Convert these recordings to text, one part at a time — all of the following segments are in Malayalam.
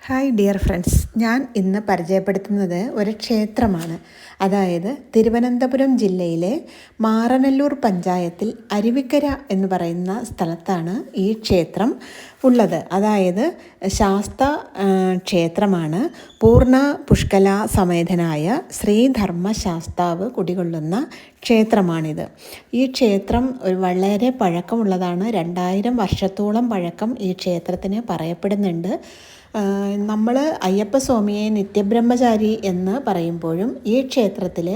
ഹായ് ഡിയർ ഫ്രണ്ട്സ്, ഞാൻ ഇന്ന് പരിചയപ്പെടുത്തുന്നത് ഒരു ക്ഷേത്രമാണ്. അതായത് തിരുവനന്തപുരം ജില്ലയിലെ മാറനല്ലൂർ പഞ്ചായത്തിൽ അരുവിക്കര എന്ന് പറയുന്ന സ്ഥലത്താണ് ഈ ക്ഷേത്രം ഉള്ളത്. അതായത് ശാസ്ത ക്ഷേത്രമാണ്. പൂർണ്ണ പുഷ്കല സമേതനായ ശ്രീധർമ്മശാസ്താവ് കുടികൊള്ളുന്ന ക്ഷേത്രമാണിത്. ഈ ക്ഷേത്രം വളരെ പഴക്കമുള്ളതാണ്. 2000 വർഷത്തോളം പഴക്കം ഈ ക്ഷേത്രത്തിന് പറയപ്പെടുന്നുണ്ട്. നമ്മൾ അയ്യപ്പസ്വാമിയെ നിത്യബ്രഹ്മചാരി എന്ന് പറയുമ്പോഴും ഈ ക്ഷേത്രത്തിൽ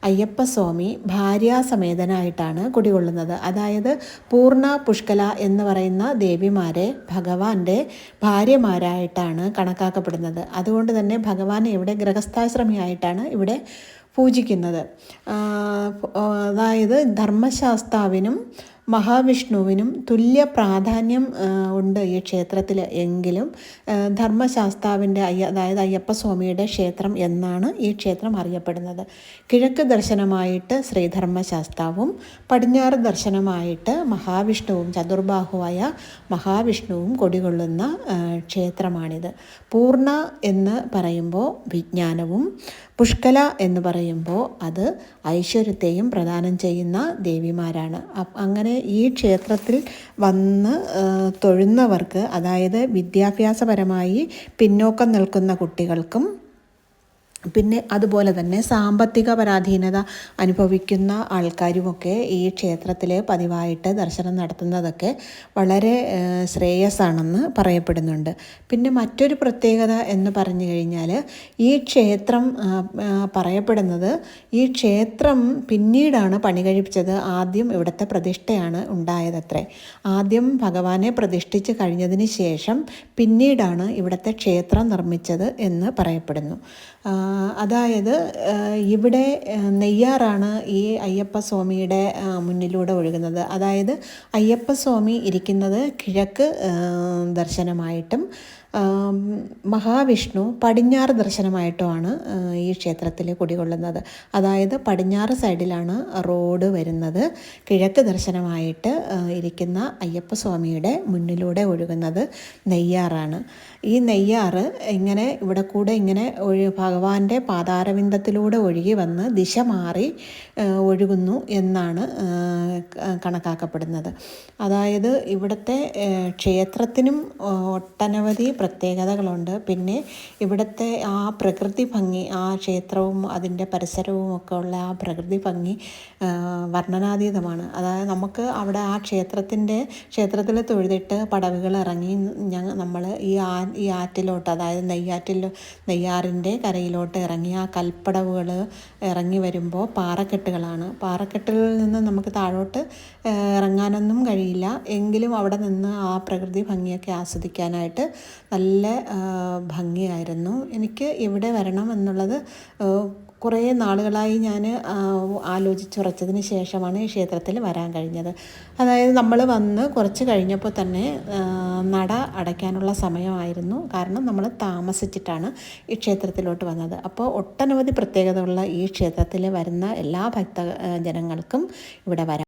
അയ്യപ്പസ്വാമി ഭാര്യാസമേതനായിട്ടാണ് കുടികൊള്ളുന്നത്. അതായത് പൂർണ്ണ പുഷ്കല എന്ന് പറയുന്ന ദേവിമാരെ ഭഗവാന്റെ ഭാര്യമാരായിട്ടാണ് കണക്കാക്കപ്പെടുന്നത്. അതുകൊണ്ട് തന്നെ ഭഗവാനെ ഇവിടെ ഗൃഹസ്ഥാശ്രമിയായിട്ടാണ് ഇവിടെ പൂജിക്കുന്നത്. അതായത് ധർമ്മശാസ്താവിനും മഹാവിഷ്ണുവിനും തുല്യ പ്രാധാന്യം ഉണ്ട് ഈ ക്ഷേത്രത്തിൽ. എങ്കിലും ധർമ്മശാസ്താവിൻ്റെ അതായത് അയ്യപ്പസ്വാമിയുടെ ക്ഷേത്രം എന്നാണ് ഈ ക്ഷേത്രം അറിയപ്പെടുന്നത്. കിഴക്ക് ദർശനമായിട്ട് ശ്രീധർമ്മശാസ്താവും പടിഞ്ഞാറ് ദർശനമായിട്ട് മഹാവിഷ്ണുവും ചതുർബാഹുവായ മഹാവിഷ്ണുവും കൊടികൊള്ളുന്ന ക്ഷേത്രമാണിത്. പൂർണ്ണ എന്ന് പറയുമ്പോൾ വിജ്ഞാനവും, പുഷ്കല എന്ന് പറയുമ്പോൾ അത് ഐശ്വര്യത്തെയും പ്രദാനം ചെയ്യുന്ന ദേവിമാരാണ്. അങ്ങനെ ഈ ക്ഷേത്രത്തിൽ വന്ന് തൊഴുന്നവർക്ക്, അതായത് വിദ്യാഭ്യാസപരമായി പിന്നോക്കം നിൽക്കുന്ന കുട്ടികൾക്കും പിന്നെ അതുപോലെ തന്നെ സാമ്പത്തിക പരാധീനത അനുഭവിക്കുന്ന ആൾക്കാരുമൊക്കെ ഈ ക്ഷേത്രത്തിൽ പതിവായിട്ട് ദർശനം നടത്തുന്നതൊക്കെ വളരെ ശ്രേയസ്സാണെന്ന് പറയപ്പെടുന്നുണ്ട്. പിന്നെ മറ്റൊരു പ്രത്യേകത എന്ന് പറഞ്ഞു കഴിഞ്ഞാൽ ഈ ക്ഷേത്രം പറയപ്പെടുന്നത്, ഈ ക്ഷേത്രം പിന്നീടാണ് പണി കഴിപ്പിച്ചത്. ആദ്യം ഇവിടുത്തെ പ്രതിഷ്ഠയാണ് ഉണ്ടായതത്രേ. ആദ്യം ഭഗവാനെ പ്രതിഷ്ഠിച്ച് കഴിഞ്ഞതിന് ശേഷം പിന്നീടാണ് ഇവിടുത്തെ ക്ഷേത്രം നിർമ്മിച്ചത് എന്ന് പറയപ്പെടുന്നു. അതായത് ഇവിടെ നെയ്യാറാണ് ഈ അയ്യപ്പസ്വാമിയുടെ മുന്നിലൂടെ ഒഴുകുന്നത്. അതായത് അയ്യപ്പസ്വാമി ഇരിക്കുന്നത് കിഴക്ക് ദർശനമായിട്ടും മഹാവിഷ്ണു പടിഞ്ഞാറ് ദർശനമായിട്ടുമാണ് ഈ ക്ഷേത്രത്തിൽ കുടികൊള്ളുന്നത്. അതായത് പടിഞ്ഞാറ് സൈഡിലാണ് റോഡ് വരുന്നത്. കിഴക്ക് ദർശനമായിട്ട് ഇരിക്കുന്ന അയ്യപ്പസ്വാമിയുടെ മുന്നിലൂടെ ഒഴുകുന്നത് നെയ്യാറാണ്. ഈ നെയ്യാറ് ഇങ്ങനെ ഇവിടെ കൂടെ ഇങ്ങനെ ഭഗവാന്റെ പാതാരവിന്ദത്തിലൂടെ ഒഴുകി വന്ന് ദിശ മാറി ഒഴുകുന്നു എന്നാണ് കണക്കാക്കപ്പെടുന്നത്. അതായത് ഇവിടുത്തെ ക്ഷേത്രത്തിനും ഒട്ടനവധി പ്രത്യേകതകളുണ്ട്. പിന്നെ ഇവിടുത്തെ ആ പ്രകൃതി ഭംഗി, ആ ക്ഷേത്രവും അതിൻ്റെ പരിസരവും ഒക്കെ ഉള്ള ആ പ്രകൃതി ഭംഗി വർണ്ണനാതീതമാണ്. അതായത് നമുക്ക് അവിടെ ആ ക്ഷേത്രത്തിൽ തൊഴുതിട്ട് പടവുകൾ ഇറങ്ങി നമ്മൾ ഈ ആറ്റിലോട്ട്, അതായത് നെയ്യാറിൻ്റെ കരയിലോട്ട് ഇറങ്ങി ആ കൽപ്പടവുകൾ ഇറങ്ങി വരുമ്പോൾ പാറക്കെട്ടുകളാണ്. പാറക്കെട്ടുകളിൽ നിന്ന് നമുക്ക് താഴോട്ട് ഇറങ്ങാനൊന്നും കഴിയില്ല. എങ്കിലും അവിടെ നിന്ന് ആ പ്രകൃതി ഭംഗിയൊക്കെ ആസ്വദിക്കാനായിട്ട് നല്ല ഭംഗിയായിരുന്നു. എനിക്ക് ഇവിടെ വരണം എന്നുള്ളത് കുറേ നാളുകളായി ഞാൻ ആലോചിച്ചുറച്ചതിന് ശേഷമാണ് ഈ ക്ഷേത്രത്തിൽ വരാൻ കഴിഞ്ഞത്. അതായത് നമ്മൾ വന്ന് കുറച്ച് കഴിഞ്ഞപ്പോൾ തന്നെ നട അടയ്ക്കാനുള്ള സമയമായിരുന്നു. കാരണം നമ്മൾ താമസിച്ചിട്ടാണ് ഈ ക്ഷേത്രത്തിലോട്ട് വന്നത്. അപ്പോൾ ഒട്ടനവധി പ്രത്യേകതയുള്ള ഈ ക്ഷേത്രത്തിൽ വരുന്ന എല്ലാ ഭക്തജനങ്ങൾക്കും ഇവിടെ വരാം.